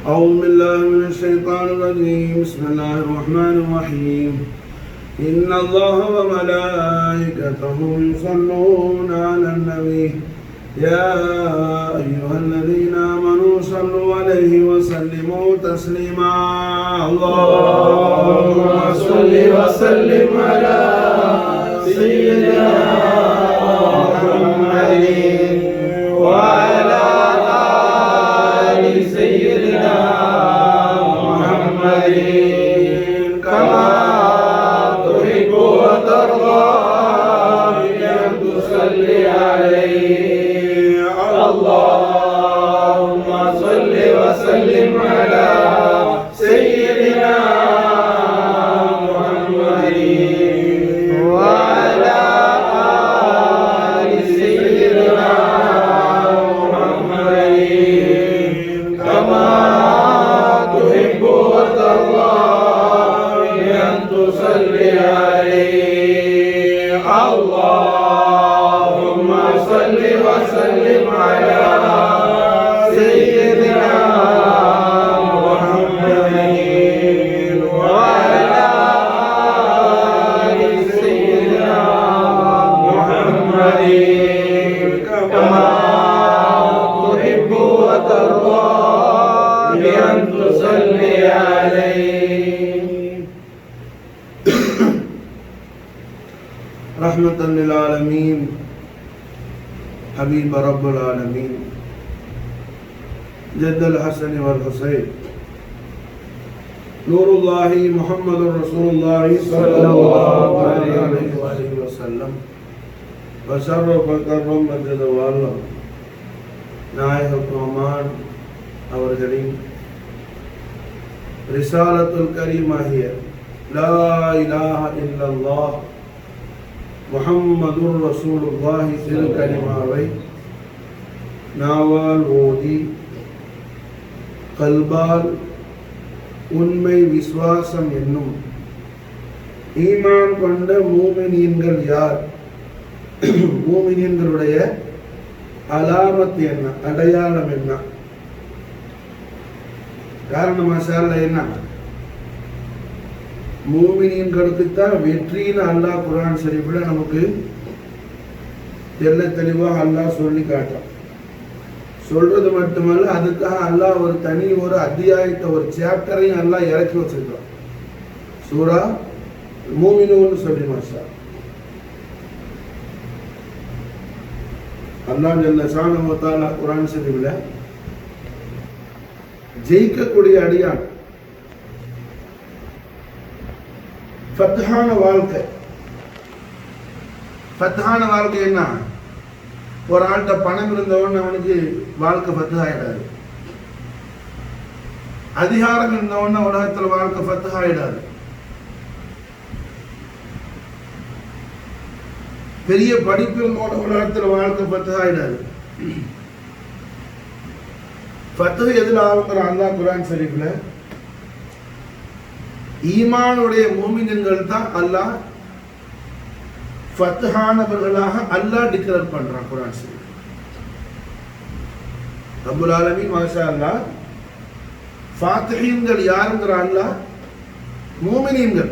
أعوذ بالله من الشيطان الرجيم. بسم الله الرحمن الرحيم. إن الله وملائكته يصلون على النبي يا أيها الذين آمنوا صلوا عليه وسلموا تسليما. اللهم صل وسلم على سيدنا محمد وعلى آل سيدنا محمد كما تحب وترضى بأن تصلي عليه. اللهم صل وسلم على سيدنا محمد وعلى آل سيدنا محمد كما تحب وترضى بأن تصلي عليه. اللهم صل وسلم على سيدنا محمد وعلى آل سيدنا محمد كما تحب وترضى بأن تصلي عليه. رحمة للعالمين حبيب رب العالمين جد الحسن والحسين نور الله محمد رسول الله صلى الله عليه وسلم وشرف وكرم مجد والله நாயகம் ரஹ்மான் அவர்களின் ரிசாலத்துல் கரீமாகிய லா இலாஹ இல்லல்லாஹ் முஹம்மதுர் ரசூலுல்லாஹி திருக்கலிமாவை நாவால் ஓதி கல்பால் உண்மை விசுவாசம் என்னும் ஈமான் கொண்ட மூமினீன்கள் யார், மூமினீன்களுடைய அலாமத் என்ன, அடையாளம் என்ன, காரணம் மசாலா என்ன, மூமினீன்களுக்குத்தான் வெற்றின்னு அல்லாஹ் குர்ஆன் ஷரீஃப்ல நமக்கு தெல்ல தெளிவாக அல்லாஹ் சொல்லி காட்டான். சொல்றது மட்டுமல்ல, அதுக்காக அல்லாஹ் ஒரு தனி ஒரு அத்தியாயத்தை ஒரு சாப்டரையும் அல்லாஹ் இறக்கி வச்சிருக்கான். சூரா மூமினூன்னு சொல்லி மாஷா அல்லாஹ் ஜல்ல ஷானஹு வ தஆலா குர்ஆன் ஷரீஃப்ல ஜெயிக்கக்கூடிய அடியான் ஃபத்ஹான வாழ்க்கை. ஃபத்ஹான வாழ்க்கை என்ன? ஒரு ஆள்கிட்ட பணம் இருந்தவன் அவனுக்கு வாழ்க்கை ஃபத்ஹ் ஆயிடாது. அதிகாரம் இருந்தவன உலகத்தில் வாழ்க்கை ஃபத்ஹ் ஆயிடாது. பெரிய படிப்பு இருந்தவன உலகத்தில் வாழ்க்கை ஃபத்ஹ் ஆயிடாது. ஃபத்ஹ் எதில் ஆகுங்கிற அல்லாஹ் குர்ஆன் ஷரீஃப்ல ஈமானுடைய மூமின்கள் தான் அல்லாஹ் ஃபத்ஹானவர்களாக அல்லாஹ் டிக்ளேர் பண்றான் குர்ஆன் ஷரீஃப். ரப்பல் ஆலமீன் மாஷா அல்லாஹ் ஃபாத்திஹீன்கள் யாருங்கற அல்லாஹ் மூமினீன்கள்.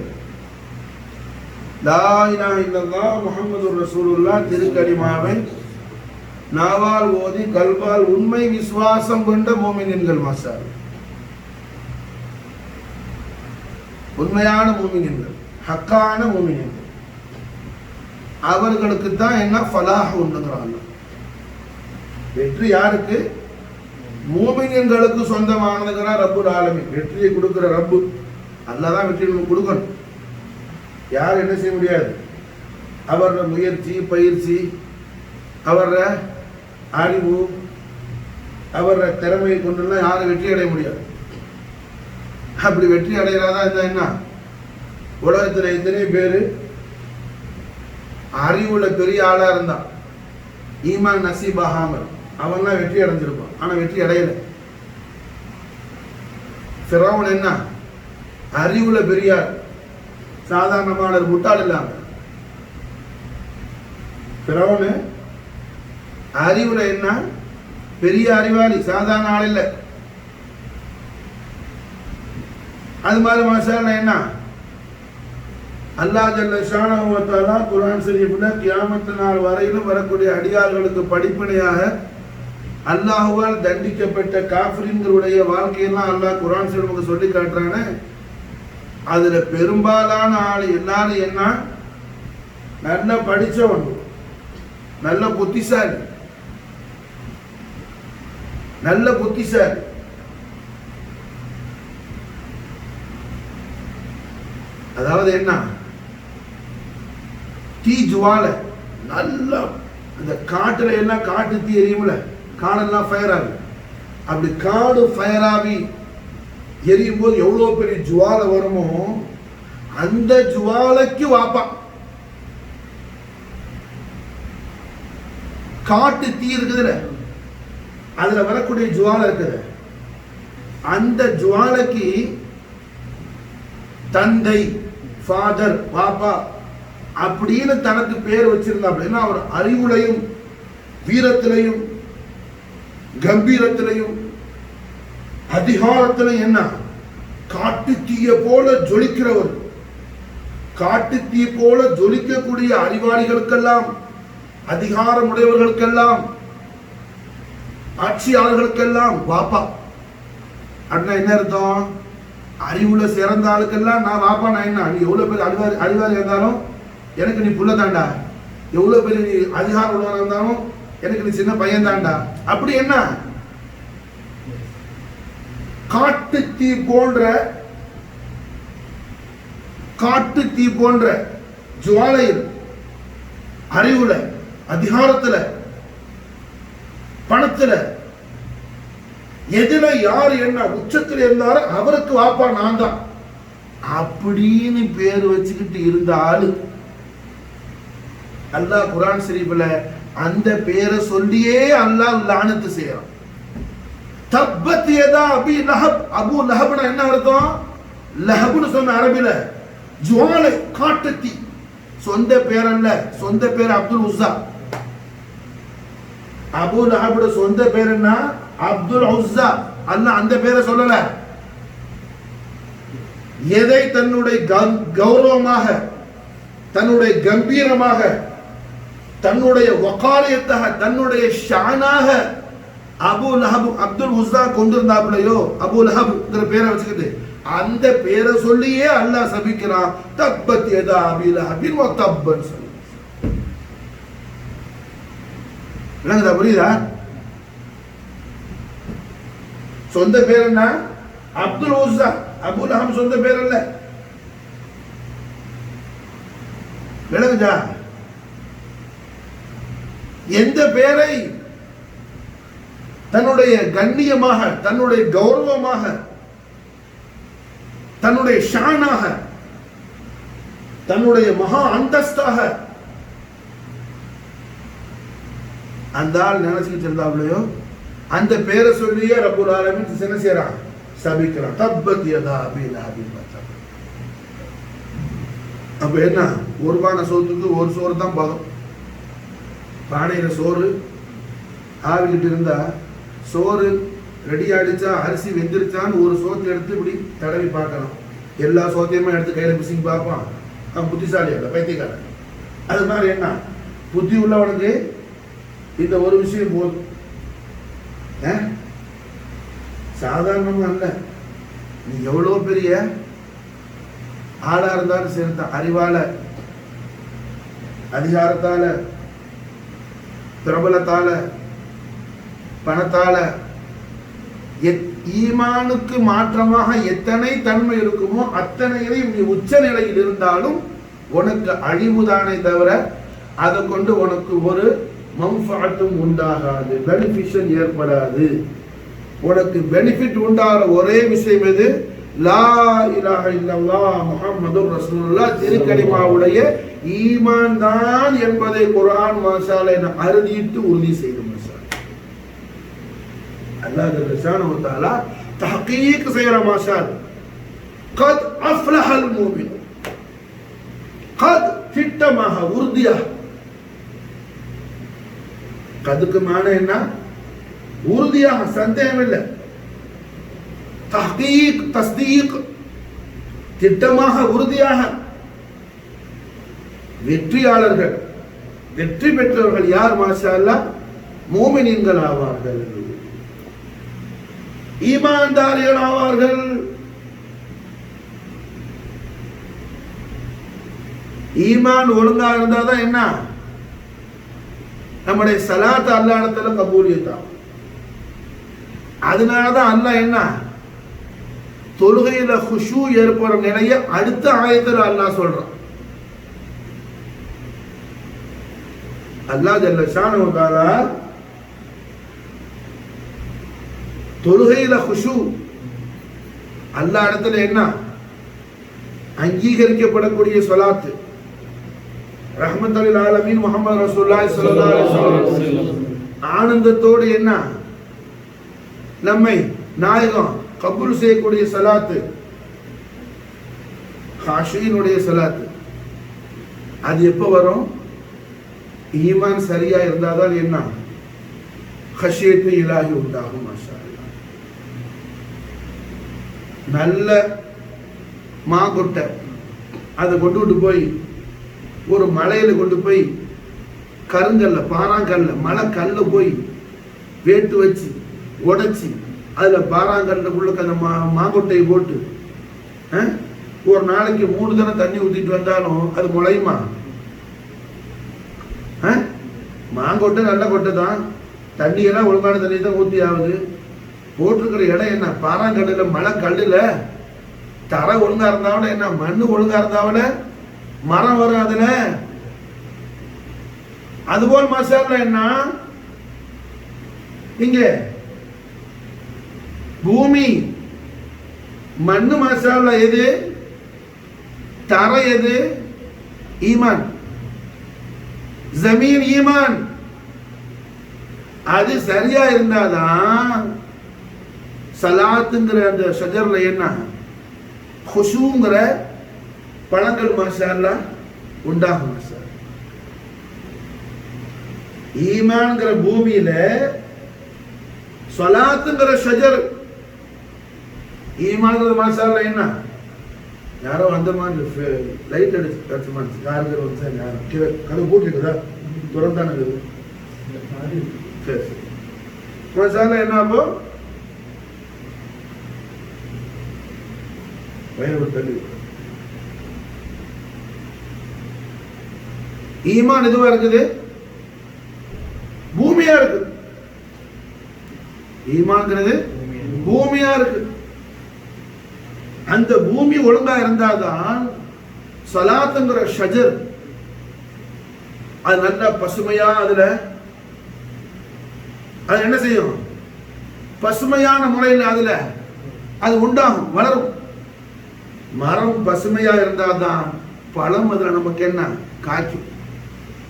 லா இலாஹ இல்லல்லாஹ் முஹம்மதுர் ரசூலுல்லாஹ் திருக்கலிமாவை நாவால் ஓதி கல்பால் உண்மை விசுவாசம் கொண்ட மூமினீன்கள் மாஷா அல்லாஹ். உண்மையான மூமினீன்கள், ஹக்கான மூமினீன்கள், அவர்களுக்கு தான் என்ன ஃபலாஹ் உண்டுங்கிறாங்க. வெற்றி யாருக்கு? மூமின்களுக்கு சொந்தமானதுங்கிறார் ரப்புல் ஆலமீன். வெற்றியை கொடுக்கிற ரப்பு அல்லாஹ் தான் வெற்றி கொடுக்கணும். யார் என்ன செய்ய முடியாது. அவர முயற்சி பயிற்சி, அவர அறிவு, அவர திறமையை கொண்டுலாம் யாரும் வெற்றி அடைய முடியாது. அப்படி வெற்றி அடைகிறாதா இருந்தா என்ன? உலகத்தில் எத்தனை பேர் அறிவுல பெரிய ஆளா இருந்தான், ஈமான் நசீப் ஆகாமல் அவன்லாம் வெற்றி அடைஞ்சிருப்பான். ஆனா வெற்றி அடையல. ஃபிரௌன் என்ன? அறிவுல பெரியார், சாதாரணமான முட்டாள் இல்லாம. ஃபிரௌன் அறிவுல என்ன? பெரிய அறிவாளி, சாதாரண ஆள் இல்லை. அது மாதிரி மாஷாஅல்லாஹ் என்ன அல்லாஹ் ஜல்ல ஷானஹு வ தஆலா குர்ஆன் ஷரீஃப்ல கியாமத் நாள் வரையிலும் வரக்கூடிய அடியார்களுக்கு படிப்பினையாக அல்லாஹ்வால் தண்டிக்கப்பட்ட காஃபிரின்களுடைய வாழ்க்கையெல்லாம் அல்லாஹ் குர்ஆன் ஷரீஃப்ல சொல்லி காட்டுறானே. அதுல பெரும்பாலான ஆள் எல்லாரும் என்ன நல்ல படிச்சவன், நல்ல புத்திசாலி, நல்ல புத்திசாலி. அதாவது என்ன தீ ஜுவாலை நல்ல இந்த காட்டுல எல்லாம் காட்டு தீ எரியும்ல, காடெல்லாம் ஃபயர் ஆகும். அப்படி காடு ஃபயர் ஆகி எரியும் போது எவ்வளவு பெரிய ஜுவாலை வருமோ அந்த ஜுவாலைக்கு வாப்பா. காட்டு தீ இருக்குதுல, அதுல வரக்கூடிய ஜுவாலை இருக்குது, அந்த ஜுவாலைக்கு தந்தை, ஃபாதர், பாப்பா அப்படின்னு தனக்கு பேர் வச்சிருந்தா. அப்படின்னா அவர் அறிவுலையும் வீரத்திலையும் கம்பீரத்திலையும் அதிகாரத்திலையும் என்ன காட்டு தீய போல ஜொலிக்கிறவர். காட்டு தீ போல ஜொலிக்கக்கூடிய அறிவாளிகளுக்கெல்லாம், அதிகாரம் உடையவர்களுக்கெல்லாம், ஆட்சியாளர்களுக்கெல்லாம் வாப்பா. அப்படின்னா என்ன அர்த்தம்? அறிவுல சிறந்த ஆளுக்கெல்லாம் நான் வாப்பா. நான் என்ன, நீ எவ்வளவு பேர் அறிவாளி இருந்தாலும் எனக்கு நீ புள்ள தாண்டா, எவ்வளவு பெரிய நீ அதிகாரம் உள்ளவனா இருந்தாலும் எனக்கு நீ சின்ன பையன் தாண்டா. அப்படி என்ன காட்டு தீ போன்ற ஜுவாலையில் அறிவுல அதிகாரத்துல பணத்துல எதுல யார் என்ன உச்சத்தில் இருந்தாரோ அவருக்கு வாப்பா நான் தான் அப்படின்னு பேர் வச்சுக்கிட்டு இருந்த ஆளு அல்லாஹ் குர்ஆன் ஷரீஃப்ல அந்த பேரை சொல்லியே அல்லாஹ் லானத்து செய்யறான். தப்பத் யதா அபி லஹப். அபு லஹப்னா என்ன அர்த்தம்? லஹப்னு சொன்ன அரபில ஜுவாலை, காட்டு தீ. சொந்த பேர் அல்ல, சொந்த பேர் அப்துல் உஸ்ஸா. அபு லஹபோட சொந்த பேர் என்ன? அப்துல் உஸ்ஸா. அல்லாஹ் அந்த பேரை சொல்லல. எதை தன்னுடைய கௌரவமாக, தன்னுடைய கம்பீரமாக, தன்னுடைய வகாரியத்தாக, தன்னுடைய ஷானாக அபு லஹப் அப்துல் உஸ்ஸா கொண்டிருந்தாப்லையோ, அபு லஹப் பேரை வச்சுக்கிட்டு அந்த பேரை சொல்லியே அல்லாஹ் சபிக்கிறான். தப்பத் யதா அபி லஹபின் வ தப்பன் சொல்லி. விளங்குதா? புரியுதா? சொந்த பேர் என்ன? அப்துல் உஸ்ஸா. அபு லஹப் சொந்த பேர் அல்ல. விளங்குதா? எந்த பேரை தன்னுடைய கண்ணியமாக, தன்னுடைய கௌரவமாக, தன்னுடைய ஷானாக, தன்னுடைய மகா அந்தஸ்தாக அந்த ஆள் நினைச்சுக்கிட்டு இருந்தாப்லையோ அந்த பேரை சொல்லியே ரப்புல் ஆலமீன் என்ன செய்யறான்? சபிக்கிறான். தப்பத் யதா அபி லஹபின் வ தப். அப்ப என்ன, ஒரு பானை சோத்துக்கு ஒரு சோறு தான் பதம். பானையில சோறு ஆவிக்கிட்டு இருந்தா சோறு ரெடி ஆயிடுச்சா, அரிசி வெந்திருச்சான்னு ஒரு சோத்தை எடுத்து இப்படி தடவி பார்க்கலாம். எல்லா சோத்தையுமே எடுத்து கையில பிசிங்க பார்ப்பான். அவன் புத்திசாலி அல்ல, பைத்தியக்காரன். அது மாதிரி என்ன, புத்தி உள்ளவனுக்கு இந்த ஒரு விஷயம் போதும். சாதாரணமா அல்ல, நீ எவ்வளவு பெரிய ஆளா இருந்தாலும் சேர்த்தான், அறிவால, அதிகாரத்தால, பிரபலத்தால, பணத்தால, ஈமானுக்கு மாற்றமாக எத்தனை தன்மை இருக்குமோ அத்தனையிலையும் நீ உச்ச நிலையில் இருந்தாலும் உனக்கு அழிவுதானே தவிர அதை கொண்டு உனக்கு ஒரு மன்ஃபஅத்தும் உண்டாகாது, பெனிஃபிஷன் ஏற்படாது. உனக்கு பெனிஃபிட் உண்டாகிற ஒரே விஷயம் எது? லா இலாஹ இல்லல்லாஹ் முஹம்மதுர் ரசூலுல்லாஹ் திருக்கலிமாவுடைய ஈமான் தான் என்பதை குர்ஆன் மாஷாஅல்லாஹ் என அறுதிட்டு உறுதி செய்து அல்லாஹ் சுப்ஹானஹு வ தஆலா தஹ்கீக் செய்யற மாஷாஅல்லாஹ். قد افلح المؤمن. قد திட்டமாக உறுதியாக. கதுக்கு மானே என்ன? உறுதியாக, சந்தேகம் இல்லை. தஹ்கீக், தஸ்தீக், திட்டமாக உறுதியாக வெற்றியாளர்கள், வெற்றி பெற்றவர்கள் யார்? மாஷா அல்லாஹ் மூமினீன்கள் ஆவார்கள், ஈமான்தாரிகள் ஆவார்கள். ஈமான் ஒழுங்கா இருந்தாதான் என்ன? நம்முடைய சலாத் அல்லாஹ் இடத்துல கபூலியத்தான். அதனாலதான் அல்லாஹ் என்ன தொழுகையில குஷூ ஏற்படும் நிலைய அடுத்த ஆயத்தில் அல்லாஹ் சொல்றான். அல்லாஹ் ஜல்ல ஷானஹு தஆலா தொழுகையில குஷூ அல்லாஹ் இடத்துல என்ன அங்கீகரிக்கப்படக்கூடிய ஸலாத் ரஹ்மத்துல் ஆலமீன் முஹம்மது ரசூலுல்லாஹி ஸல்லல்லாஹு அலைஹி வஸல்லம் ஆனந்தத்தோடு என்ன நம்மை நாயகம் கபூல் செய்யக்கூடிய ஸலாத் காஷீனுடைய ஸலாத். அது எப்ப வரும்? ஈமான் சரியா இருந்தாதான் என்ன ஹஷியத்து இலாஹி உண்டாகும். மாஷா அல்லாஹ். நல்ல மாங்கொட்டை அதை கொண்டு போய் ஒரு மலையில கொண்டு போய் கருங்கல்ல பாறாங்கல்ல மலை கல்ல போய் வேட்டு வச்சு உடைச்சி அதுல பாறாங்கல்ல உள்ள அந்த மாங்கொட்டையை போட்டு ஒரு நாளைக்கு 3 தடவை தண்ணி ஊத்திட்டு வந்தாலும் அது முளையுமா? மாங்கொட்டை நல்ல கொட்டை தான், தண்ணியெல்லாம் ஒழுங்கான தண்ணி தான் ஊத்தி ஆகுது. போட்டிருக்கிற இடம் என்ன? பாறாங்கல்ல மலை கல்லுல தரை ஒழுங்கா இருந்தாவிட என்ன மண்ணு ஒழுங்கா இருந்தாவிட மரம் வரும் அதுல. அதுபோல் மாஷா அல்லாஹ் என்ன இங்க பூமி மண்ணு மாஷா அல்லாஹ் எது? தரை எது? ஈமான். ஜமீன் ஈமான். அது சரியா இருந்தாதான் சலாத்துங்கிற அந்த ஷஜர்ல என்ன குஷூங்கிற பழங்கள் மாஷா அல்லாஹ் உண்டாகும். மாஷா ஈமான்ங்கிற பூமியில ஸலாத்துங்கிற ஷஜர் ஈமான்ங்கிற மாஷா அல்லாஹ் என்ன யாரோ அந்த மாதிரி லைட் அடிச்சு மாதிரி காருங்கிற ஒரு சார் யாரும் கதை போட்டுருக்குதா துறந்தான மாஷா அல்லாஹ் என்ன அப்போ வயது தள்ளி ஈமான் எதுவா இருக்குது? பூமியா இருக்கு. ஈமான்ங்கிறது பூமியா இருக்கு. அந்த பூமி ஒழுங்கா இருந்தாதான் ஸலாத்துங்கிற ஷஜர் அது நல்ல பசுமையா அதுல அது என்ன செய்யும்? பசுமையான முறையில் அதுல அது உண்டாகும், வளரும். மரம் பசுமையா இருந்தாதான் பழம் அதுல நமக்கு என்ன காய்க்கும்,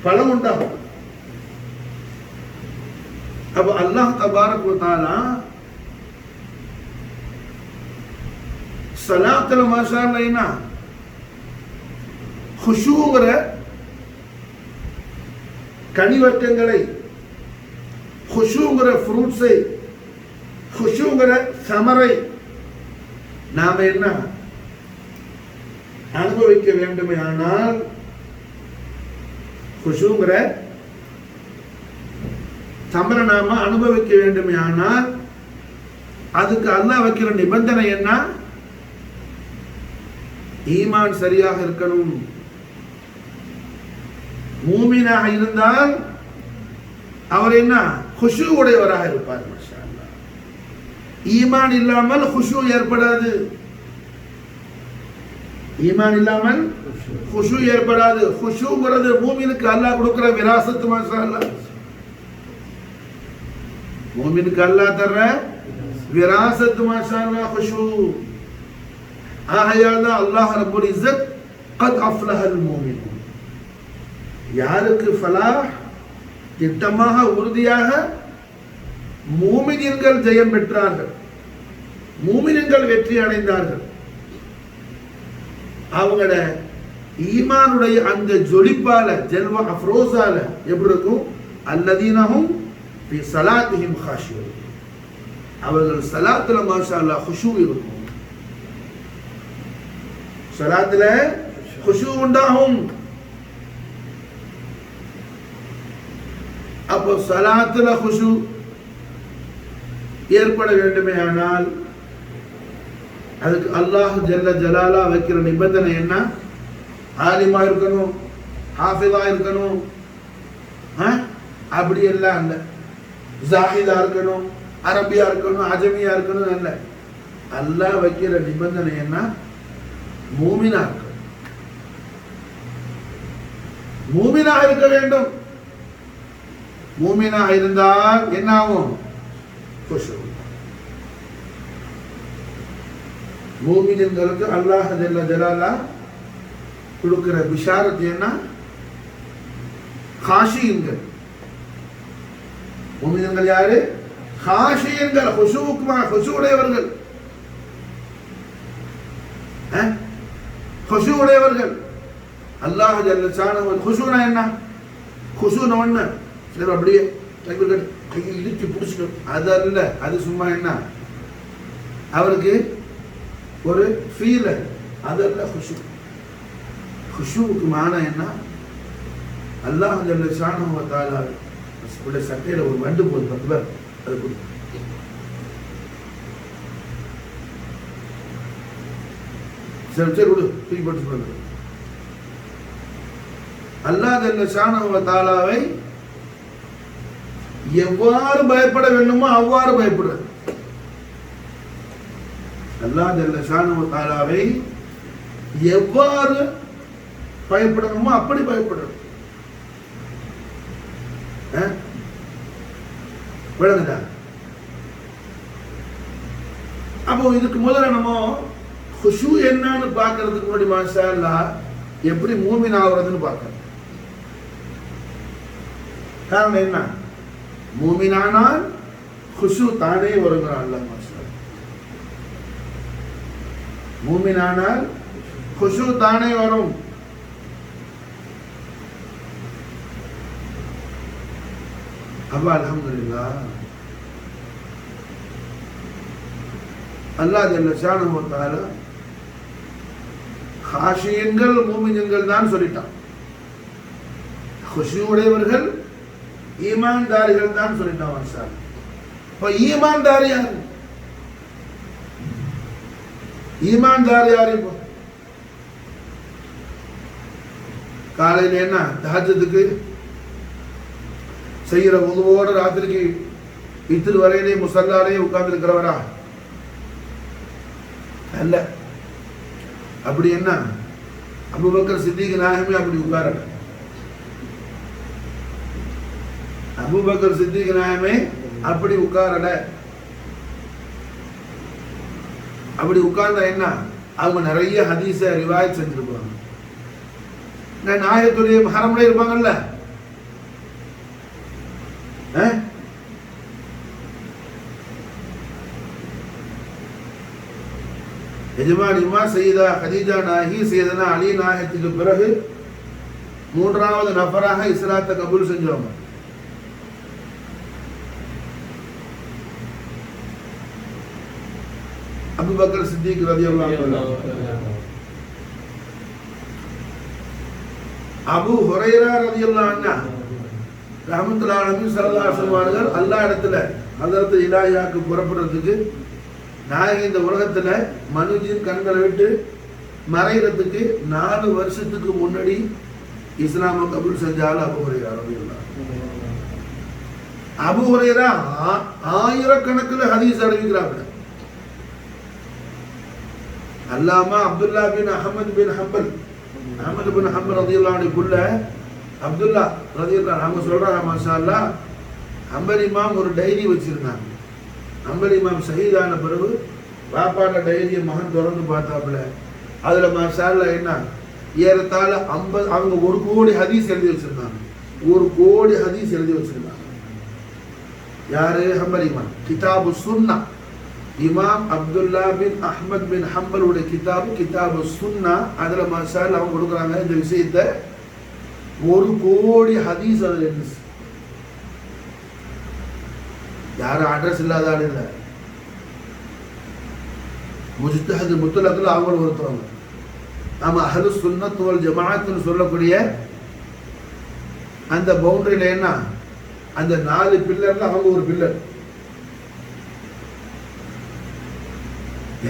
பழம் உண்டாகும். அப்ப அல்லாஹ் தபாரக் வ தஆலா ஸலாத்துல மாஷா அல்லாஹ் குஷூங்கிற கனிவர்க்கங்களை, குஷூங்கிற ஃப்ரூட்ஸை, குஷூங்கிற சமரை நாம என்ன அனுபவிக்க வேண்டுமே ஆனால் குஷூங்கிற சமரை நாம அனுபவிக்க வேண்டுமே ஆனால் அதுக்கு அல்லாஹ் வைக்கிற நிபந்தனை என்ன? ஈமான் சரியாக இருக்கணும். மூமினாக இருந்தால் அவர் என்ன குஷூ உடையவராக இருப்பார். மாஷா அல்லாஹ். ஈமான் இல்லாமல் குஷூ ஏற்படாது. ஈமான் இல்லாமல் குஷூ ஏற்படாது. குஷூங்கிறது மூமினுக்கு அல்லாஹ் கொடுக்கிற விராசத்து. மாஷா அல்லாஹ். மூமினுக்கு அல்லாஹ் தர்ற விராசத்து. மாஷா அல்லாஹ் குஷூ. ஆகையால் தான் அல்லாஹ் ரப்புல் இஸ்ஸத் கத் அஃப்லஹல் மூமினூன், யாருக்கு ஃபலாஹ் திட்டமாக உறுதியாக மூமின்கள் ஜெயம் பெற்றார்கள், மூமின்கள் வெற்றி அடைந்தார்கள். அவங்கள ஈமானுடைய அந்த ஜொலிப்பால ஜல்வா அஃப்ரோஸால எப்படி இருக்கும்? அல்லதீனஹும் ஃபி ஸலாத்திஹிம் காஷியூன், அவர்கள் ஸலாத்துல மாஷா அல்லாஹ் குஷூ இருக்கும். ஸலாத்துல குஷு உண்டாகும். அப்போ ஸலாத்துல குஷு ஏற்பட வேண்டுமே ஆனால் அதுக்கு அல்லாஹ் ஜல்ல ஜலாலா வைக்கிற நிபந்தனை என்ன? ஆலிமா இருக்கணும், ஹாஃபிதா இருக்கணும், அப்படி எல்லாம் இல்லை. ஜாஹிதா இருக்கணும், அரபியா இருக்கணும், அஜமியா இருக்கணும் அல்ல. அல்லாஹ் வைக்கிற நிபந்தனை என்ன? மூமினா இருக்கணும், மூமினா இருக்க வேண்டும். மூமினா இருந்தால் என்ன ஆகும்? குஷு. மூமின்களுக்கு அல்லாஹ் ஜல்ல ஜலாலா கொடுக்கிற பிஷாரத் என்ன? காஷியன்கள். மூமின்கள் யாரு? காஷியன்கள், குஷு உடையவர்கள். குஷு உடையவர்கள். அல்லாஹ் ஜல்ல ஷானஹு குஷுனா என்ன? குஷுனா ஒண்ணு சிலர் அப்படியே கையில் இழுத்து பிடிச்சிடும், அது அல்ல. அது சும்மா என்ன, அவருக்கு ஒரு ஃபீல், அதல்ல குஷு. குஷுவுக்கு மானா என்ன? அல்லாஹ் ஜல்ல ஷானஹு வ தஆலா உடைய சட்டையில ஒரு வண்டு போகுது, 10 பேர் அது கொடுத்து சரி கொடு, தூக்கி போட்டு சொல்லுங்க. அல்லாஹ் ஜல்ல ஷானஹு வ தஆலாவை எவ்வாறு பயப்பட வேண்டுமோ அவ்வாறு பயப்படுறது. அல்லாஹ் ஜல்ல ஷானஹு வ தஆலாவை எவ்வாறு பயப்படணுமோ அப்படி பயப்படுறது. விளங்குதா? அப்போ இதுக்கு முதல்ல நம்ம குஷு என்னன்னு பார்க்கறதுக்கு முன்னாடி மாஷா அல்லாஹ் எப்படி மூமின் ஆகுறதுன்னு பார்க்கணும். காரணம் என்ன? மூமினானால் குஷு தானே வருகிறான் அல்லாஹ். மாஷா மூமினானால் குஷு தானே வரும். அப்ப அல்ஹம்துலில்லாஹ் அல்லாஹ் ஜல்ல ஷானஹு வ தஆலா காஷியன்கள் மூமின்கள் தான் சொல்லிட்டான். குஷு உடையவர்கள் ஈமான்தாரிகள் தான் சொல்லிட்டான். மாஷா அல்லாஹ். இப்ப ஈமான்தாரி யாரு? ஈமான்தாரி யாரு? இப்போ காலையில் என்ன தஹஜ்ஜுதுக்கு செய்யற உதுவோட ராத்திரிக்கு இத்திரு வரையிலே முசல்லாலே உட்கார்ந்து இருக்கிறவரா அல்ல. அப்படி என்ன? அபூபக்கர் சித்திக் நாயகமே அப்படி உட்காரல. அபூபக்கர் சித்திக் நாயகமே அப்படி உட்காரல. அப்படி உட்கார்ந்தா என்ன? அவங்க நிறைய ஹதீஸ ரிவாயத் செஞ்சிருப்பாங்க. நாயகத்துடைய ஹரம்ல இருப்பாங்கல்ல, எஜமானிமா சையதா கதீஜா நாயகி சையதனா அலி நாயகத்துக்கு பிறகு 3வது நபராக இஸ்லாத்தை கபூல் செஞ்சவங்க. அபூபக்கர் சித்திக் ரலியல்லாஹு அன்ஹு. அபூ ஹுரைரா ரலியல்லாஹு அன்ஹு ரஹ்மத்துல்லாஹி அலைஹி ஸல்லல்லாஹு அலைஹி வஸல்லம் அல்லாஹ் இடத்துல ஹஜ்ரத் இலாஹியாக்கு புறப்படுறதுக்கு நாயகி இந்த உலகத்துல மனுஜின் கண்களை விட்டு மறைகிறதுக்கு 4 வருஷத்துக்கு முன்னாடி இஸ்லாம கபூல் செஞ்சாலும் அபூ ஹுரைரா ரலியல்லாஹு அன்ஹு. அபூ ஹுரைரா ஆயிரக்கணக்கில் ஹதீஸ் அறிவிக்கிறாங்க. அல்லாமா அப்துல்லா பின் அஹமது பின் ஹம்பல் ரலியல்லாஹு அன்ஹு புள்ள அப்துல்லா ரலியல்லாஹு அன்ஹு சொல்றாங்க, மாஷா அல்லாஹ், ஹம்பல் இமாம் ஒரு டைரி வச்சிருந்தாங்க. ஹம்பல் இமாம் ஷஹீதான பிறகு பாப்பான டைரியை மகன் திறந்து பார்த்தாப்புல அதுல மாஷா அல்லாஹ் என்ன ஏறத்தாழ 50 அவங்க 1 கோடி ஹதீஸ் எழுதி வச்சிருந்தாங்க. 1 கோடி ஹதீஸ் எழுதி வச்சிருந்தாங்க. யாரு? ஹம்பல் இமாம். கிதாபு சுன்னா, இமாம் அப்துல்லா பின் அஹ்மத் பின் ஹம்பலுடைய கிதாபு சுன்னா. அதுல மாஷா அல்லாஹ் அவங்க கொடுக்குறாங்க இந்த விஷயத்தை. 1 கோடி ஹதீஸ் அதுல இருந்துச்சு. யாரும் அட்ரஸ் இல்லாத ஆள் இல்லை. முஜ்தஹித் முத்தலக்ல அவங்க ஒருத்தவங்க. நம்ம அஹ்லுஸ் சுன்னத் வல் ஜமாஅத்னு சொல்லக்கூடிய அந்த பவுண்டரியில என்ன, அந்த 4 பில்லர்ல அவங்க ஒரு பில்லர்.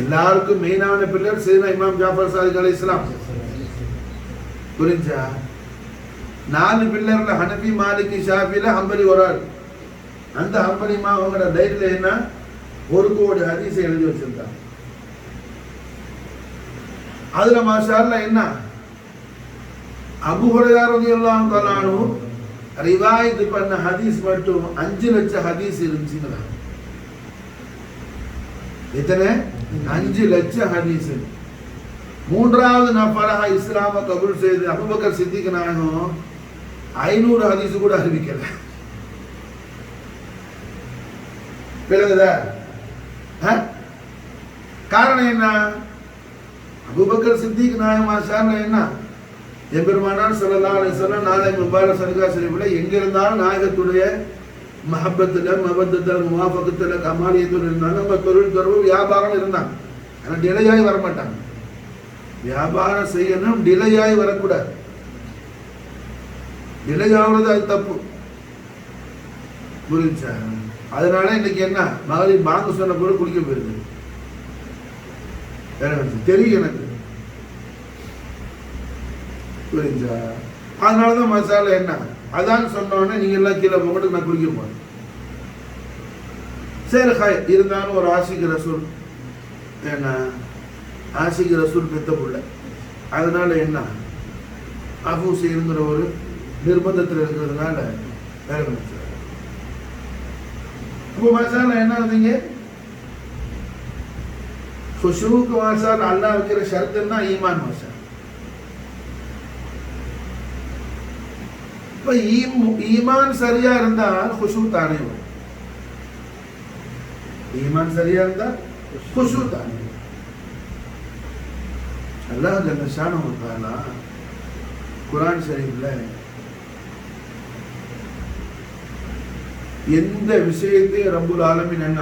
எல்லாருக்கும் மெயினான பில்லர் சையதுனா இமாம் ஜாஃபர் சாதிக் அலைஹிஸ்ஸலாம். புரிஞ்சா? 4 பில்லர்ல ஹனபி, மாலிகி, ஷாஃபில, ஹம்பலி ஒரு ஆள். அந்த ஹம்பலி அவங்களோட டைரியில என்ன, 1 கோடி ஹதீஸ் எழுதி வச்சிருந்தாங்க. அதுல மாஷா அல்லாஹ் என்ன, அபூ ஹுரைரா ரலியல்லாஹு தஆலா அன்ஹு ரிவாயத் பண்ண ஹதீஸ் மட்டும் 5 லட்சம் ஹதீஸ் இருந்துச்சுங்க. எத்தனை? 5 லட்சம் ஹதீஸ். மூன்றாவது நபராக இஸ்லாம கபூல் செய்து அபூபக்கர் சித்திக் நாயகம் 500 ஹதீஸ் கூட அறிவிக்கல. விளங்குதா? காரணம் என்ன? அபூபக்கர் சித்திக் நாயகம் மாஷா அல்லாஹ் என்ன, எம்பெருமானார் ஸல்லல்லாஹு அலைஹி வஸல்லம் நாளை முபாரக் சதகா ஷரீஃபில் எங்க இருந்தாலும் நாயகத்துடைய மஹப்பத்துல, மபத்தத்துல, முவாஃபகத்துல, கமாலியத்துல இருந்தாங்க. நம்ம தொழில் தொடர்பு வியாபாரம் இருந்தாங்க. ஆனால் டிலேயாகி வரமாட்டாங்க. வியாபாரம் செய்யணும், டிலேயாகி வரக்கூடாது. டிலே ஆகுறது அது தப்பு. புரிஞ்சா? அதனால இன்னைக்கு என்ன, மகளிர் பாங்கு சொன்ன போது குளிக்க போயிருது. தெரியும் எனக்கு. புரிஞ்சா? அதனாலதான் மசாலா என்ன, அதான் சொன்னோன்னே நீங்க எல்லாம் கீழே போட்டு நான் குளிக்க போறேன். சரி ஹாய், இருந்தாலும் ஒரு ஆஷிக் ரசூல் என்ன, ஆஷிக் ரசூல் பெத்த புள்ள. அதனால என்ன, அபூ செய்யுங்கிற ஒரு நிர்பந்தத்தில் இருக்கிறதுனால வேற நினைச்சார். இப்போ மசாலா என்ன வந்தீங்க, குஷூக்கு மசாலா அல்லாஹ் வைக்கிற ஷர்த்துன்னா ஈமான் மசாலா. இப்ப ஈமான் சரியா இருந்தால் குஷூ தானே வரும். ஈமான் சரியா இருந்தா குஷூ தானே வரும். அல்லாஹ் ஜல்ல ஷானஹு வ தஆலா குர்ஆன் ஷரீஃப்ல எந்த விஷயத்தை ரப்புல் ஆலமீன் என்ன,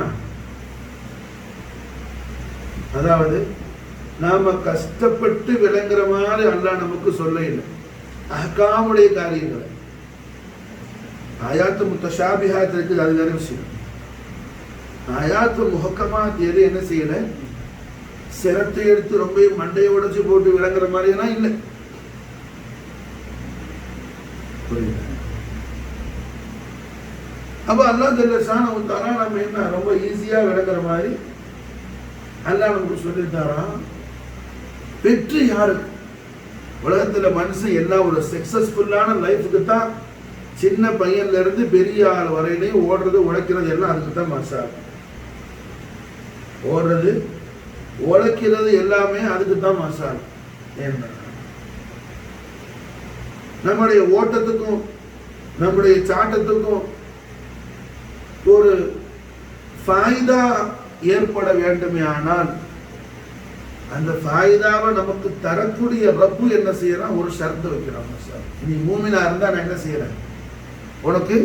அதாவது நாம கஷ்டப்பட்டு விளங்குற மாதிரி அல்லாஹ் நமக்கு சொல்ல இல்லை. அஹ்காமுடைய காரியங்களை, ஆயாத்து முத்தஷாபிஹாத் இருக்குது, அது வேற விஷயம். ஆயாத்து முஹக்கமாத் எது என்ன செய்யல, சிரத்தை எடுத்து ரொம்ப மண்டையை உடைச்சு போட்டு விளங்குற மாதிரினா இல்லை. புரியுது? அப்ப அல்லாஹ் ஜல்ல ஷானஹு வ தஆலா நம்ம என்ன ரொம்ப ஈஸியா விளங்குற மாதிரி அல்லாஹ் நமக்கு சொல்லிட்டாராம். வெற்றி யாருக்கு? உலகத்துல மனுஷன் எல்லாம் ஒரு சக்சஸ்ஃபுல்லான லைஃபுக்கு தான், சின்ன பையன்ல இருந்து பெரிய ஆள் வரையிலையும் ஓடுறது உழைக்கிறது எல்லாம் அதுக்கு தான் மசா. ஓடுறது உழைக்கிறது எல்லாமே அதுக்கு தான் மசா. என்ன நம்முடைய ஓட்டத்துக்கும் நம்முடைய சாட்டத்துக்கும் ஒரு ஃபாயிதா ஏற்பட வேண்டுமே, ஆனால் அந்த ஃபாயிதாவை நமக்கு தரக்கூடிய ரப்பு என்ன செய்யறான், ஒரு ஷர்த்து வைக்கிறான். நீ மூமினா இருந்தா நான் என்ன செய்யறேன், உனக்கு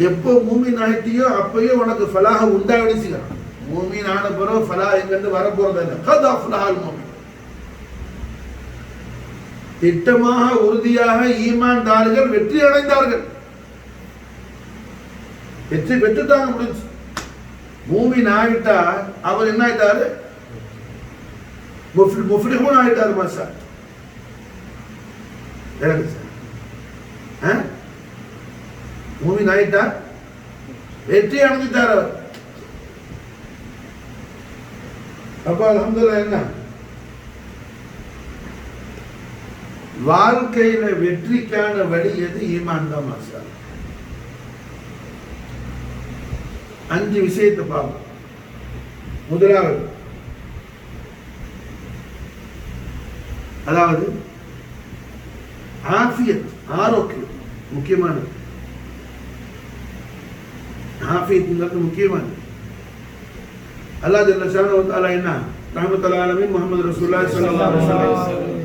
எப்போ மூமின் ஆயிட்டியோ அப்பயோ உனக்கு ஃபலாஹ் உண்டாகிடுச்சுக்கிறான். மூமின் ஆன பிறகு ஃபலாஹ் எங்கிருந்து வரப்போறது இல்லை. கத் அஃப்லஹல் மூமின், திட்டமாக உறுதியாக ஈமான்தார்கள் வெற்றி அடைந்தார்கள், வெற்றி பெற்றுட்டாங்க, முடிஞ்சு. மூமின் ஆகிட்டா அவர் என்ன ஆயிட்டாரு, முஃப்லிஹூன் ஆயிட்டாரு. மாஷா மூமின் ஆயிட்டா வெற்றி அடைஞ்சிட்டார் அவர். அப்ப அல்ஹம்துலில்லாஹ் என்ன, வாழ்க்கையில வெற்றிக்கான வழி எது, ஈமான் தான். மாஷா 5 விஷயத்தை பார்ப்போம். முதலாவது, அதாவது ஆஃபியத், ஆரோக்கியம் முக்கியமானது. ஆஃபியத்துங்கிறது முக்கியமானது. அல்லாஹ் ஜல்ல ஷானஹு வ தஆலா என்ன, ரஹ்மத்துல் ஆலமீன் முஹம்மது ரசூலுல்லாஹி ஸல்லல்லாஹு அலைஹி வஸல்லம்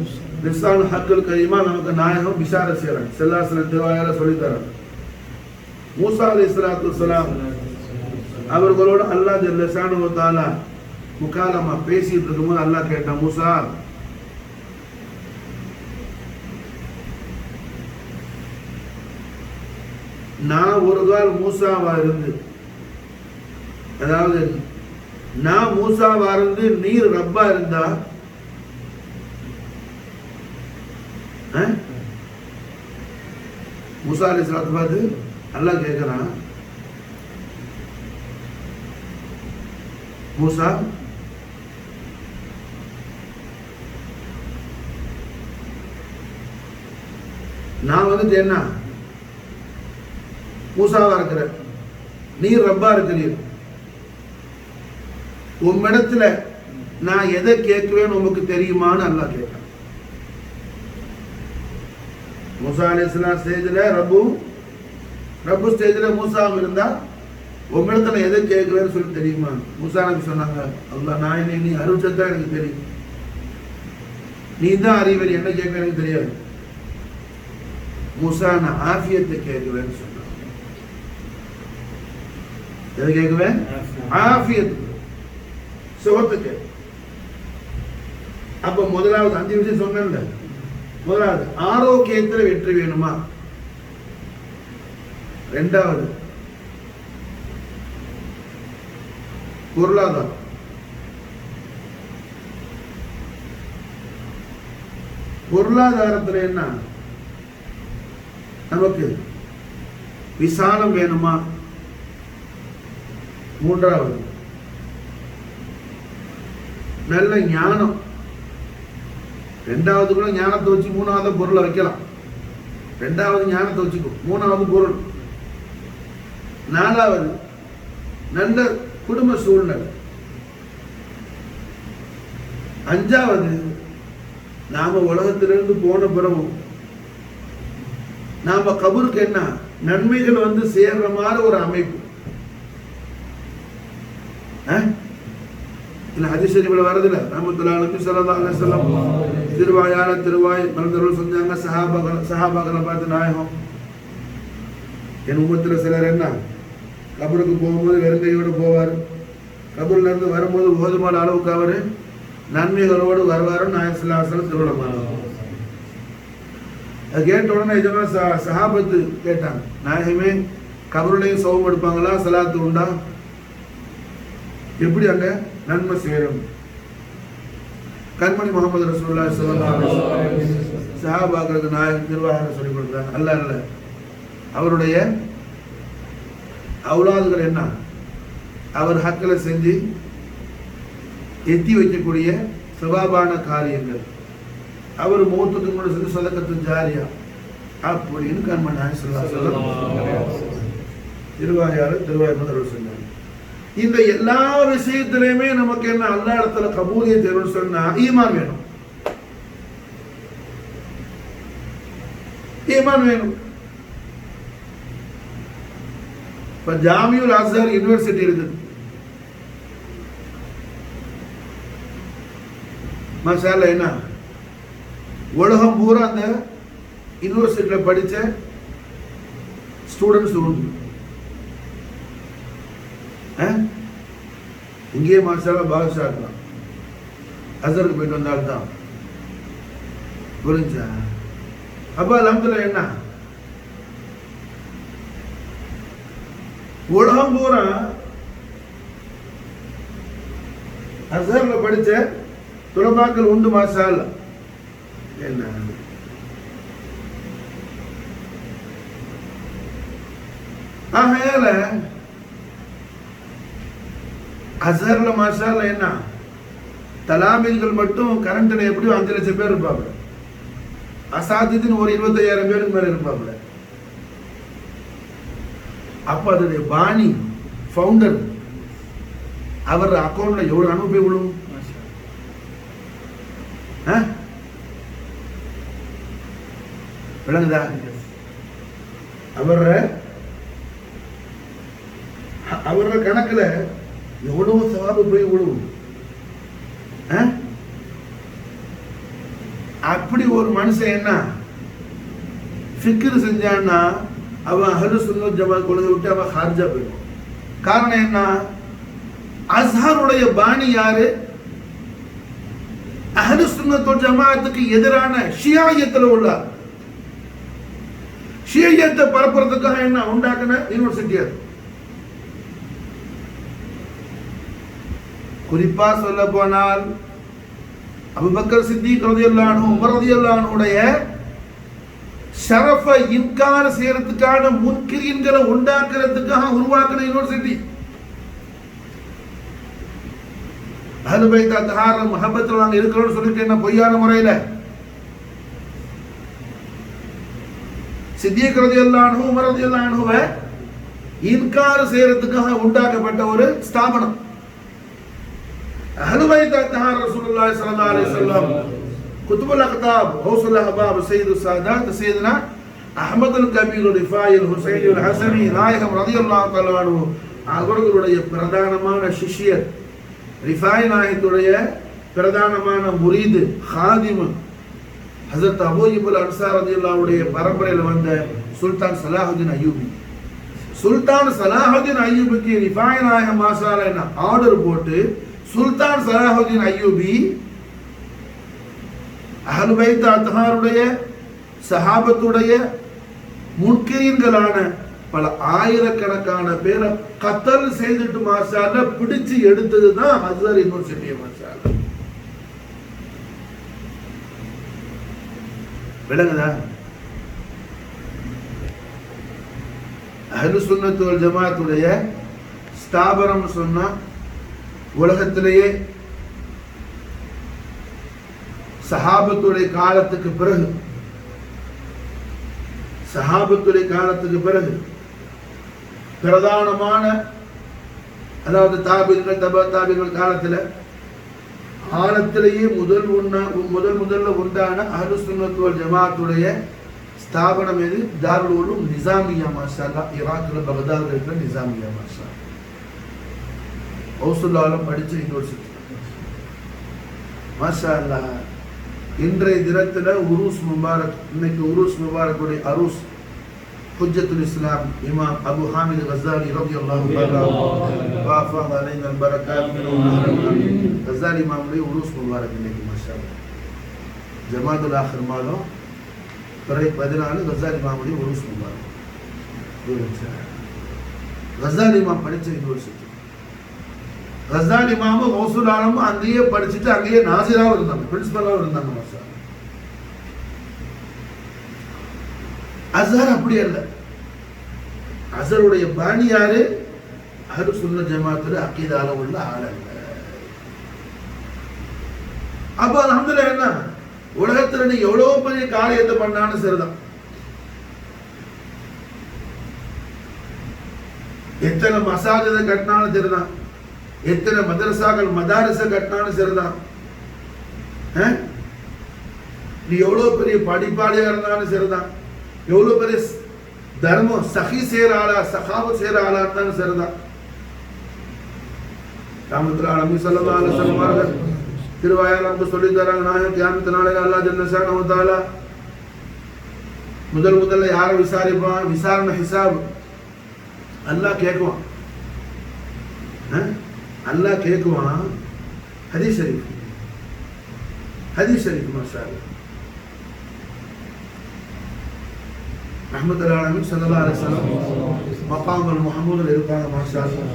லிசான் ஹக்குல் கரீமா நமக்கு நாயகம் பிஷாரத் செய்றாங்க. ஸல்லல்லாஹு அலைஹி வஸல்லம் திருவாயால சொல்லி தராங்க. மூசா அலைஹிஸ்ஸலாத்து வஸ்ஸலாம் அவர்களோடு அல்லாஹ் ஜல்ல ஷானஹு வ தஆலா முகாலமா பேசிட்டு இருக்கும்போது அல்லாஹ் கேட்டான், மூசா நான் ஒரு கால் மூசாவா இருந்து, அதாவது நான் மூசாவா இருந்து நீர் ரப்பா இருந்தா, மூசா அலைஹிஸ்ஸலாத்து பார்த்து அல்லாஹ் கேட்கிறான், மூசா நான் வந்துட்டு என்ன மூசாவா இருக்கிற, நீர் ரப்பா இருக்கிறீர், உம்மிடத்துல நான் எதை கேட்குவேன்னு உங்களுக்கு தெரியுமான்னு அல்லாஹ் கேட்கிறான். மூசா அலைஹிஸ்ஸலாம் ஸ்டேஜில் ரப்பு ஸ்டேஜில் மூசாவும் இருந்தா உம்மிடத்துல எதை கேட்குவேன்னு சொல்லி தெரியுமா? மூசா நபி சொன்னாங்க, அல்லாஹ் நான் நீ அறிவிச்சதான் எனக்கு தெரியும், நீ தான் அறிவறி, என்ன கேட்க எனக்கு தெரியாது. மூசா நான் ஆஃபியத்தை கேட்குவேன்னு சொன்னாங்க. எதை கேட்குவேன்? ஆஃபியத்து, சுகத்துக்கு. அப்ப முதலாவது 5 விஷயம் சொன்னேன்ல, முதலாவது ஆரோக்கியத்தில் வெற்றி வேணுமா, ரெண்டாவது பொருளாதாரம், பொருளாதாரத்தில் என்ன நமக்கு விசாலம் வேணுமா, மூன்றாவது நல்ல ஞானம், ரெண்டாவது கூட ஞானத்தை வச்சு மூணாவது பொருளை வைக்கலாம், ரெண்டாவது ஞானத்தை வச்சுக்கோ, மூணாவது பொருள், நாலாவது நல்ல குடும்ப சூழ்நிலை, அஞ்சாவது நாம உலகத்திலிருந்து போன பிறகு நாம கபருக்கு என்ன நன்மைகள் வந்து சேர்ற மாதிரி ஒரு அமைப்பு. ஹதீஸ் ஷரீஃப்ல வருதுல, ரஹ்மத்துல்லாஹி அலைஹி ஸல்லல்லாஹு அலைஹி வஸல்லம் திருவாய் மலர்ந்தருள் செஞ்சாங்க. சஹாபாக்களை பார்த்து, நாயகம் என் உம்மத்துல சிலர் என்ன கபருக்கு போகும்போது வெறுங்கையோடு போவார், கபூர்ல இருந்து வரும்போது போதுமான அளவுக்கு அவர் நன்மைகளோடு வருவார். நாயகம் ஸல்லல்லாஹு அலைஹி வஸல்லம் திருவிழா அது கேட்ட உடனே இதெல்லாம் சஹாபத்து கேட்டாங்க, நாயகமே கபருலையும் சௌம் எடுப்பாங்களா, சலாத்து உண்டா, எப்படி அங்க நன்மை சேரும்? கண்மணி முகமது ரசூலுல்லாஹி ஸல்லல்லாஹு அலைஹி வஸல்லம் சஹாபாக்களுக்கு நாயகம் நிர்வாகம் சொல்லிக் கொடுத்தாங்க. அல்ல அவருடைய அவுலாதுகள் என்ன, அவர் ஹக்கில் செஞ்சு எத்தி வைக்கக்கூடிய சவாபான காரியங்கள், அவர் மௌத்துக்கு முன்னாடி செஞ்சு சதக்கத்து ஜாரியா அப்படின்னு கண்மணி நாயகம் ஸல்லல்லாஹு அலைஹி வஸல்லம் திருவாயாளர் சொன்னாங்க. இந்த எல்லா விஷயத்திலையுமே நமக்கு என்ன அல்லாஹ் இடத்துல கபூலியை தேர்வு சொன்னா ஈமான் வேணும், ஈமான் வேணும். இப்ப ஜாமியுல் அஸ்ஹர் யூனிவர்சிட்டி இருக்குது, மாஷாஅல்லாஹ், என்ன உலகம் பூரா அந்த யூனிவர்சிட்டியில படிச்ச ஸ்டூடெண்ட்ஸ் உண்டு. இங்கேயே மாஷாஅல்லாஹ் பாதுஷா இருக்கலாம், அஸ்ஹருக்கு போயிட்டு வந்தால்தான் புரிஞ்சா. அப்ப அல்ஹம்துலில்லாஹ் என்ன உலகம் பூரா அஸ்ஹர்ல படிச்ச துலபாக்கள் உண்டு மாஷாஅல்லாஹ். என்ன ஆகையால அஸ்ஹர்ல மாஷாஅல்லாஹ் என்ன தலாமீன்கள் மட்டும் கரண்ட்ல எப்படியும் 5 லட்சம் பேர் இருப்பாங்க, அசாத்தியத்தின் ஒரு 25,000 பேருக்கு மேல இருப்பாங்க. அப்ப அதனுடைய பாணி ஃபவுண்டர் அவர் அக்கௌண்ட்ல எவ்வளவு அனுப்பி விடும், விளங்குதா? அவர கணக்குல எவ்வளவு சவாபு போய் விடும். அப்படி ஒரு மனுஷன் என்ன ஃபிக்ர் செஞ்சான்னா அவன் அஹ்லு சுன்னத் ஜமாத் கொள்கை விட்டு அவன் ஹார்ஜா போயிடும். காரணம் என்ன? அஸ்ஹருடைய பாணி யாரு? அஹ்லு சுன்னத் வல் ஜமாஅத்துக்கு எதிரான ஷியாயத்துல உள்ளார். ஷியத்தை பரப்புறதுக்காக என்ன உண்டாக்குன யூனிவர்சிட்டி அது. குறிப்பா சொல்ல போனால் அபூபக்கர் சித்திக் ரலியல்லாஹு அன்ஹு, உமர் ரலியல்லாஹு அன்ஹுடைய ஷரஃபை இன்கார் செய்யறதுக்கான முன்கிரீன்களை உண்டாக்குறதுக்காக உருவாக்கின யூனிவர்சிட்டி. அஹ்லுல் பைத் அத்ஹார் முஹப்பத்துல நாங்க இருக்கிறோம்னு சொல்லிட்டு என்ன பொய்யான முறையில சித்திக் ரலியல்லாஹு அன்ஹு, உமர் ரலியல்லாஹு அன்ஹுவை இன்கார் செய்யறதுக்காக உண்டாக்கப்பட்ட ஒரு ஸ்தாபனம். அஹ்லுல் பைத் அத்ஹார் ரசூலுல்லாஹி ஸல்லல்லாஹு அலைஹி வஸல்லம் குதுபுல் அக்தாப் ஹௌசுல் அஹ்பாப் சையது சாதாத் சையதுனா அஹ்மத் அல் கபீர் ரிஃபாய் அல் ஹுசைனி அல் ஹஸனி நாயகம் ரலியல்லாஹு தஆலா அன்ஹு அவர்களுடைய பிரதானமான சிஷ்யர், ரிஃபாய் நாயகத்துடைய பிரதானமான முரீது ஹாதிம் ஹஜ்ரத் அபூ அய்யூப் அன்சாரி ரலியல்லாஹு உடைய பரம்பரையில் வந்த சுல்தான் சலாஹுதீன் அய்யூபி. சுல்தான் சலாஹுதீன் அய்யூபிக்கு ரிஃபாய் நாயகம் மாஷாஅல்லாஹ் என்ன ஆர்டர் போட்டு சுல்தான் சலாஹுதீன் அய்யூபி அஹ்லுல் பைத் அத்ஹாருடைய சஹாபத்துடைய முன்கிரீன்களான பல ஆயிரக்கணக்கான பேரை கத்தல் செய்துட்டு மாஷாஅல்லாஹ் பிடிச்சு எடுத்ததுதான் அஸ்ஹர் யூனிவர்சிட்டி மாஷாஅல்லாஹ். விளங்குதா? அஹ்லு சுன்னத் வல் ஜமாஅத்துடைய ஸ்தாபனம் சொன்னா உலகத்திலேயே சஹாபத்துடைய காலத்துக்கு பிறகு பிரதானமான, அதாவது தாபிகள் தபா தாபிகள் காலத்தில் ஆழத்திலேயே முதல்ல உண்டான அஹ்லு சுன்னத் வல் ஜமாஅத்துடைய ஸ்தாபனம் எது? தாருல் உலூம் நிசாமியா மாஷாஅல்லாஹ். ஈராக்கில் பக்தாத்ல இருக்கிற நிசாமியா மாஷாஅல்லாஹ். ஹவுசுல் ஆலம் படிச்ச யூனிவர்சிட்டி மாஷாஅல்லாஹ். இன்றைய தினத்தில் உருஸ் முபாரக், இன்னைக்கு உருஸ் முபாரக்குடைய அரூஸ் ஹுஜ்ஜத்துல் இஸ்லாம் இமாம் அபு ஹாமித் கஸாலி ரலியல்லாஹு தஆலா வஃபாத அலைஹி அல் பரக்காத் கஸாலி இமாமுடைய உருஸ் முபாரக் இன்னைக்கு மாஷாஅல்லாஹ். ஜமாதுல் ஆஹிர் மாதம் பிறை 14 கஸாலி இமாமுடைய உருஸ் முபாரக். கஸாலி இமாம் படிச்ச யூனிவர்சிட்டி. கஸாலி இமாமும் ஹவுசுல் ஆலமும் அங்கேயே படிச்சுட்டு அங்கேயே நாசிராவும் இருந்தாங்க, பிரின்சிபலாவும் இருந்தாங்க மாஷா. அஸ்ஹர் அப்படி அல்ல. அஸ்ஹருடைய பாணி யாரு? அஹ்லு சுன்னத் ஜமாஅத்துல அகீதால உள்ள ஆள் அல்ல. அப்ப அல்ஹம்துலில்லாஹ் என்ன உலகத்துல நீ எவ்வளவு பெரிய காரியத்தை பண்ணான்னு சரிதான். எத்தனை மசாஜிதை கட்டினாலும் சரிதான், எத்தனை மதரசாக்கள் மதாரிச கட்டினாலும் சரிதான், நீ எவ்வளவு பெரிய படிப்பாளியா இருந்தாலும் சரிதான், எவ்வளவு பெரிய தர்மம் சஹி செய்யற ஆளா சகாவத் செய்யற ஆளா இருந்தாலும் சரிதான். ரஹ்மத்துல்லாஹி அலைஹி ஸல்லல்லாஹு அலைஹி வஸல்லம் அவர்கள் திருவாயால நமக்கு சொல்லி தராங்க, நாயகம் கியாமத் நாளையில அல்லாஹ் ஜல்ல ஷானஹு வ தஆலா முதல்ல யாரை விசாரிப்பான்? விசாரணை ஹிசாப் அல்லாஹ் கேட்குவான். அல்லாஹ் கேட்குவான். ஹதீஸ் ஷரீஃப் மாஷாஅல்லாஹ். ரஹ்மத்துல்லாஹி அலைஹி ஸல்லல்லாஹு அலைஹி வஸல்லம் மகாமுல் முஹம்மதுல இருப்பாங்க மாஷாஅல்லாஹ்.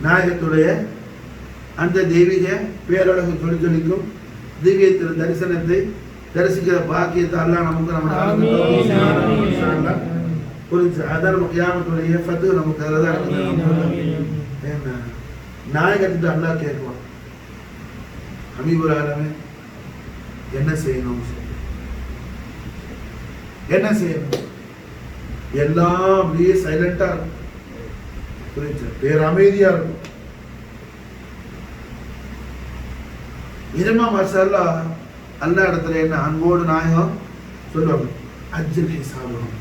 நாயகத்துடைய அந்த தெய்வீக பேரழகு தொழிற்சொலிக்கும் திவ்ய தரிசனத்தை தரிசிக்கிற பாக்கியத்தை அல்லாஹ் நமக்கு நம்ம புரிஞ்சு. அதான் நம்ம கியாமத்துடைய ஃபத்து நமக்கு அதில் தான் இருக்குது. நாயகத்துக்கு அல்லாஹ் கேட்குவான், ஹபீபுல் ஆலமே என்ன செய்யணும்? எல்லாம் அப்படியே சைலண்டா இருக்கும், புரிஞ்சு பேரமைதியா இருக்கும். இதமா மாஷாஅல்லாஹ் அல்லாஹ் இடத்துல என்ன அன்போடு நாயகம் சொல்லுவாங்க, அஜ்ஜல் ஹிசாபம்.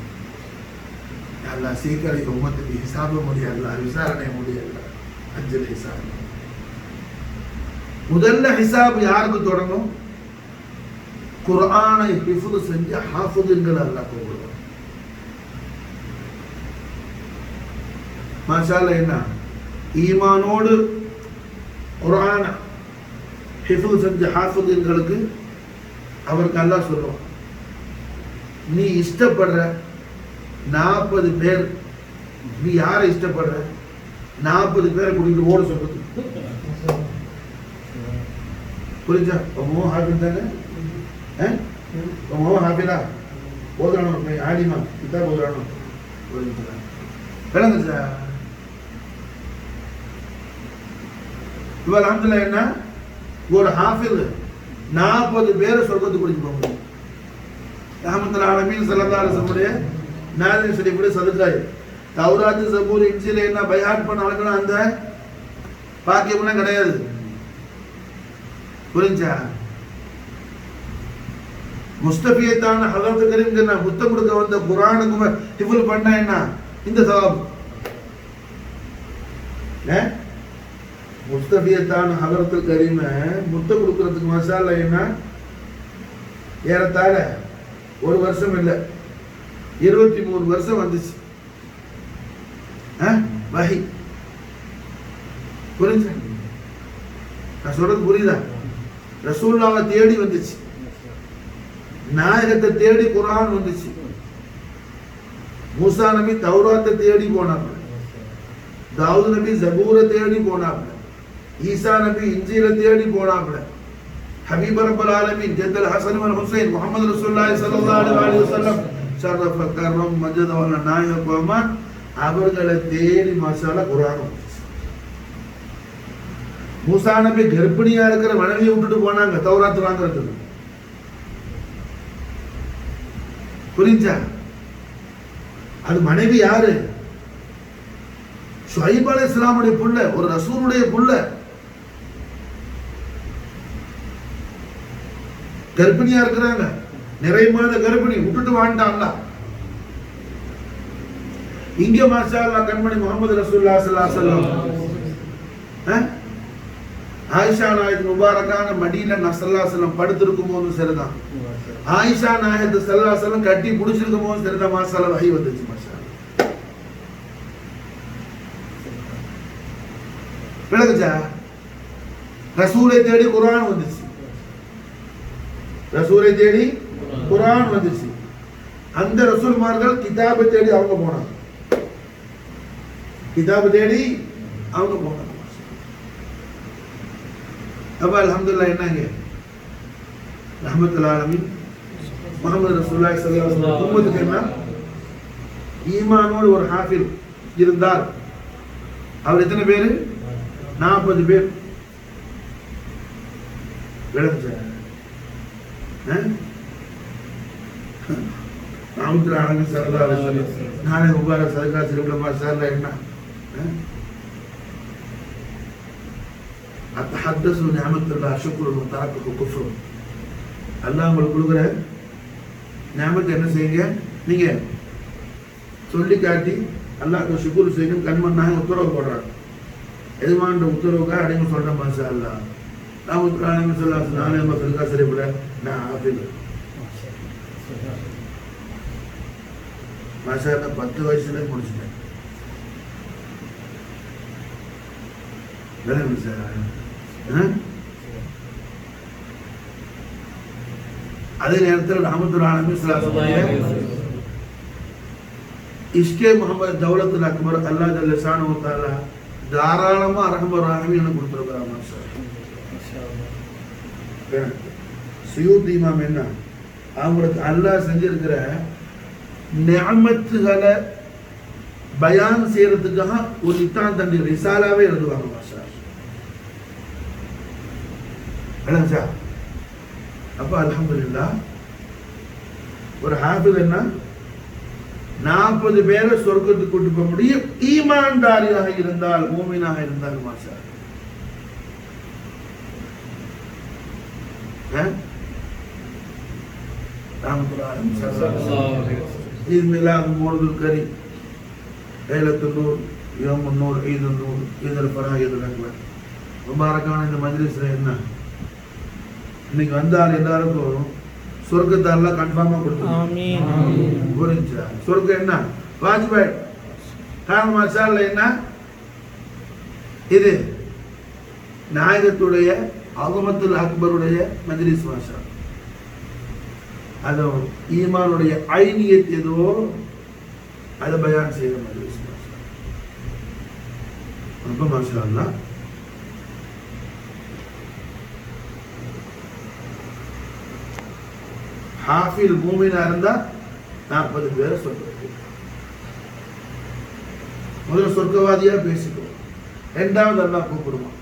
அல்லாஹ் சீக்கிரம் உம்மத்துக்கு ஹிசாப முடியல, விசாரணை முடியல. அஜ்ஜல் ஹிசாப். முதல்ல ஹிசாப் யாருக்கு தொடங்கும்? குர்ஆனை ஹிஃப்து செஞ்ச ஹாஃபிதுங்களை அல்லாஹ் கூப்பிடுவான். மாஷாஅல்லாஹ் என்ன ஈமானோடு குர்ஆனை ஹிஃப்து செஞ்ச ஹாஃபிதுங்களுக்கு அவருக்கு அல்லாஹ் சொல்லுவான், நீ இஷ்டப்படுற 40 பேர். நீ யாரை இஷ்டப்படுற? 40 பேரை கூட்டிட்டு ஓட சொல்றது. புரிஞ்சா? மோ ஹாஃபில் தானே? மோ ஹாஃபிலா ஓதுறானோ ஆலிமா கிதாப் ஓதுறானோ விளங்குச்சா? இவர் அல்ஹம்துலில்லாஹ் என்ன ஒரு ஹாஃபில் 40 பேரை சொர்க்கத்துக்கு கூட்டிட்டு போக முடியும். ரஹ்மத்துல் ஆலமீன் ஸல்லல்லாஹு அலைஹி வஸல்லம் நாதில் ஷரீஃப்ல சதுகாய் தௌராத் ஜபூர் இன்ஜில் என்ன பயான் பண்ண வழக்கணும் அந்த பாக்கியம்லாம் கிடையாது. புரிஞ்சா? முஸ்தபியத்தான ஹலரத் கரீம் புத்தம் கொடுக்க வந்த குர்ஆனுக்கு ஹிஃப்ல் பண்ண என்ன இந்த சவாப். முஸ்தபியத்தான ஹலரத் கரீம் முத்தம் கொடுக்கறதுக்கு மசாலா என்ன ஏறத்தாழ ஒரு வருஷம் இல்லை 23 வருஷம் வந்துச்சு வஹி. புரிஞ்சா? நான் சொல்றது புரியுதா? ரசூலுல்லாஹ்வை தேடி வந்துச்சு, நாயகத்தை தேடி குர்ஆன் வந்துச்சு. மூசா நபி தௌராத்தை தேடி போனாங்க, தாவூத் நபி ஜபூரை தேடி போனாங்க, ஈசா நபி இன்ஜீலை தேடி போனாங்க. ஹபீப் ரப்பல் ஆலமீன் ஜத்தல் ஹசன் வல் ஹுசைன் முஹம்மது ரசூலுல்லாஹி ஸல்லல்லாஹு அலைஹி வஸல்லம் ஷரஃப கர்ரம் மஜத வல நாயகமா அவர்களை தேடி மசாலா குர்ஆன் வந்துச்சு. மூசா நபி கர்ப்பிணியா இருக்கிற மனைவியை விட்டுட்டு போனாங்க தௌராத் வாங்குறதுக்கு. புரிஞ்சா? அது மனைவி யாரு? ஷுஐப் அலைஹிஸ்ஸலாமுடைய புள்ள, ஒரு ரசூலுடைய புள்ள. கர்ப்பிணியா இருக்கிறாங்க, நிறை மாத கர்ப்பிணி, விட்டுட்டு வாண்டான்ல. இங்க மாஷா அல்லாஹ் கண்மணி முஹம்மது ரசூலுல்லாஹி ஸல்லல்லாஹு அலைஹி வஸல்லம் ஆயிஷா நாயகத் முபாரக்கான மடியில ஸல்லல்லாஹு அலைஹி வஸல்லம் படுத்திருக்கும் போது சரிதான், ஆயிஷா நாயகத் ஸல்லல்லாஹு அலைஹி வஸல்லம் கட்டி பிடிச்சிருக்கும் போது சரிதான் மாஷா அல்லாஹ் வஹி வந்துச்சு. மாஷா விளங்குச்சா? ரசூலை தேடி குர்ஆன் வந்துச்சு, ரசூலை தேடி குர்ஆன் வந்துச்சு. அந்த ரசூல்மார்கள் கிதாபை தேடி அவங்க போனாங்க, கிதாபை தேடி அவங்க போனாங்க. அப்ப அல்ஹம்துலில்லாஹ் என்னங்க ரஹ்மத்துல் ஆலமீன் முஹம்மது ரசூலுல்லாஹி ஸல்லல்லாஹு அலைஹி வஸல்லம் உம்மத்துக்கு என்ன ஈமானோடு ஒரு ஹாஃபில் இருந்தார். அவர் எத்தனை பேரு? 40 பேர். விளங்குச்சா? ரஹ்மத்துல் ஆலமீன் ஸல்லல்லாஹு அலைஹி வஸல்லம் நானே முபாரக் சதகா சிறுபல மாஷாஅல்லாஹ் என்ன அத்தஹத்தஸு நிஅமத்துல்லாஹ் ஷுக்ருன் வ தரக்குஹு குஃப்ர். அல்லாஹ் உங்களுக்கு கொடுக்குற நிஅமத்தை என்ன செய்யுங்க, நீங்க சொல்லி காட்டி அல்லாஹ்க்கு ஷுக்ர் செய்யணும். கண்மண்ணாக உத்தரவு போடுறாங்க, எதுமான உத்தரவுக்காக அடைங்க சொல்றேன். மாஷா அல்லாஹ் ரஹ்மத்துல் ஆலமீன் ஸல்லல்லாஹு அலைஹி வஸல்லம் நானே சதகா சிறுபல நான் ஹாஃபில். மாஷா அல்லாஹ் 10 வயசுல முடிச்சிட்டேன். அதே நேரத்தில் ரஹ்மத்துல் ஆலமீன் ஸல்லல்லாஹு அலைஹி வஸல்லம் இஷ்கே முஹம்மது தௌலத்துல் அக்பர் அல்லாஹ் ஜல்ல ஷானஹு வ தஆலா தாராளமா ரஹ்மர் ரஹீம் கொடுத்துருக்காங்க. மாஷா அல்லாஹ் சுயூத்தி இமாம் என்ன அவங்களுக்கு அல்லாஹ் செஞ்சிருக்கிற நிஅமத்துகளை பயான் செய்யறதுக்காக ஒரு இத்தான் தண்டி ரிசாலாவே எழுதுவாங்க. மாஷா அல்லாஹ். அப்ப அல்ஹம்துலில்லாஹ் ஒரு ஹாஃபில் என்ன 40 பேரை சொர்க்கத்துக்கு கொண்டு போக முடியும், ஈமான்தாரியாக இருந்தால், மூமினாக இருந்தால். மாஷா ईद मिलाद मौलुदुल करीम லைலத்துல் நூர் யௌமுன் நூர் ஈதுன் நூர் ஈதுல் ஃபரஹ் ஈதுல் அக்பர் முபாரக்கான இந்த மஜ்லிஸ்ல என்ன இன்னைக்கு வந்தால் எல்லாருக்கும் சொர்க்கத்தை அல்லாஹ் கன்ஃபார்மா கொடுத்துருக்கான். ஆமீன். புரிஞ்சா? சொர்க்கம் என்ன வாஜிபாய் காரணம் மாஷா அல்லாஹ் என்ன இது நாயகத்துடைய அகமத்துல் அக்பருடைய மஜ்லிஸ். மாஷா அது ஈமானுடைய ஐனியத் ஏதோ அதை பயான் செய்கிற மாதிரி ரொம்ப மாஷா அல்லாஹ். ஹாஃபில் மூமினா இருந்தா 40 பேரை சொர்க்கத்துக்கு. முதல்ல சொர்க்கவாதியா பேசிக்கோ, 2வது அல்லாஹ் கூப்பிடுவான்.